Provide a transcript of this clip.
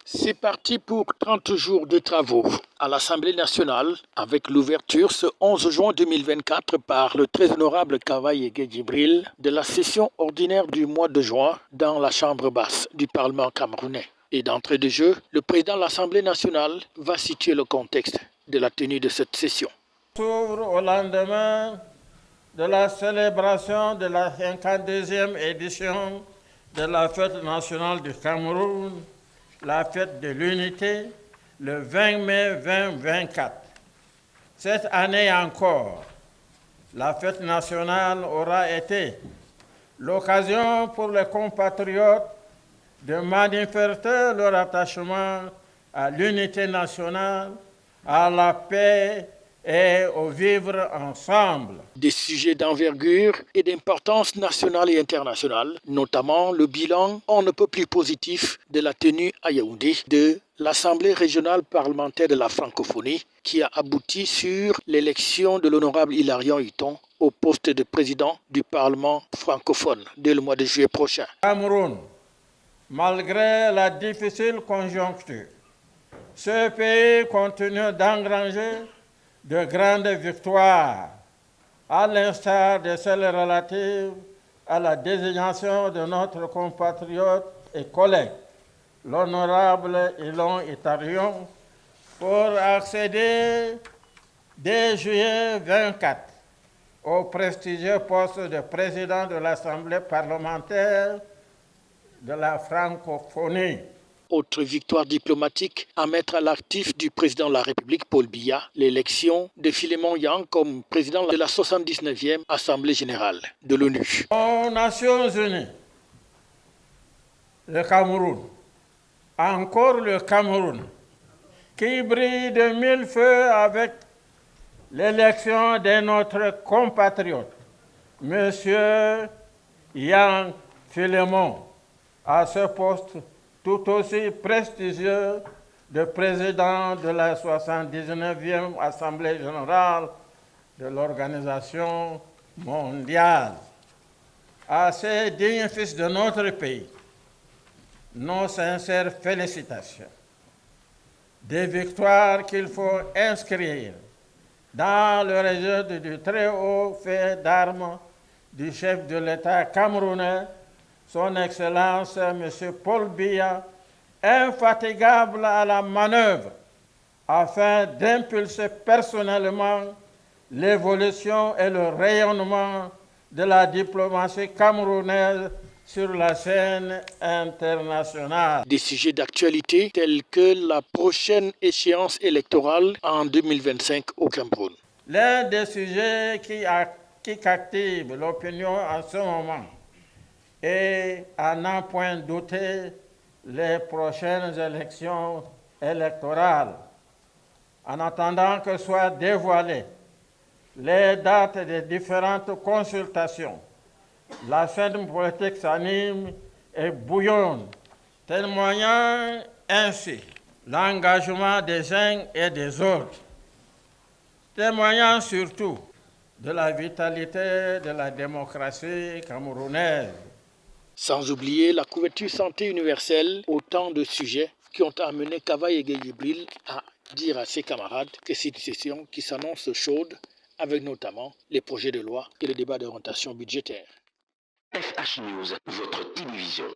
C'est parti pour 30 jours de travaux à l'Assemblée nationale avec l'ouverture ce 11 juin 2024 par le très honorable Kavaye Djibril de la session ordinaire du mois de juin dans la chambre basse du Parlement camerounais. Et d'entrée de jeu, le président de l'Assemblée nationale va situer le contexte de la tenue de cette session. S'ouvre au lendemain de la célébration de la 52e édition de la fête nationale du Cameroun, la fête de l'unité, le 20 mai 2024. Cette année encore, la fête nationale aura été l'occasion pour les compatriotes de manifester leur attachement à l'unité nationale, à la paix et au vivre ensemble. Des sujets d'envergure et d'importance nationale et internationale, notamment le bilan on ne peut plus positif de la tenue à Yaoundé de l'Assemblée régionale parlementaire de la francophonie qui a abouti sur l'élection de l'honorable Hilarion Houghton au poste de président du Parlement francophone dès le mois de juillet prochain. Cameroun, malgré la difficile conjoncture, ce pays continue d'engranger de grandes victoires, à l'instar de celles relatives à la désignation de notre compatriote et collègue, l'honorable Hilon Itarion, pour accéder dès juillet 24 au prestigieux poste de président de l'Assemblée parlementaire de la francophonie. Autre victoire diplomatique à mettre à l'actif du président de la République, Paul Biya, l'élection de Philémon Yang comme président de la 79e Assemblée générale de l'ONU. Aux Nations unies, le Cameroun, encore le Cameroun, qui brille de mille feux avec l'élection de notre compatriote, M. Yang Philémon, à ce poste tout aussi prestigieux de président de la 79e Assemblée générale de l'Organisation mondiale. À ces dignes fils de notre pays, nos sincères félicitations. Des victoires qu'il faut inscrire dans le registre du très haut fait d'armes du chef de l'État camerounais, son Excellence M. Paul Biya, infatigable à la manœuvre, afin d'impulser personnellement l'évolution et le rayonnement de la diplomatie camerounaise sur la scène internationale. Des sujets d'actualité tels que la prochaine échéance électorale en 2025 au Cameroun. L'un des sujets qui captive l'opinion en ce moment et à n'en point douter les prochaines élections électorales, en attendant que soient dévoilées les dates des différentes consultations. La scène politique s'anime et bouillonne, témoignant ainsi l'engagement des uns et des autres, témoignant surtout de la vitalité de la démocratie camerounaise. Sans oublier la couverture santé universelle, autant de sujets qui ont amené Kavaye Djibril à dire à ses camarades que c'est une session qui s'annonce chaude, avec notamment les projets de loi et le débat d'orientation budgétaire. FH News, votre télévision.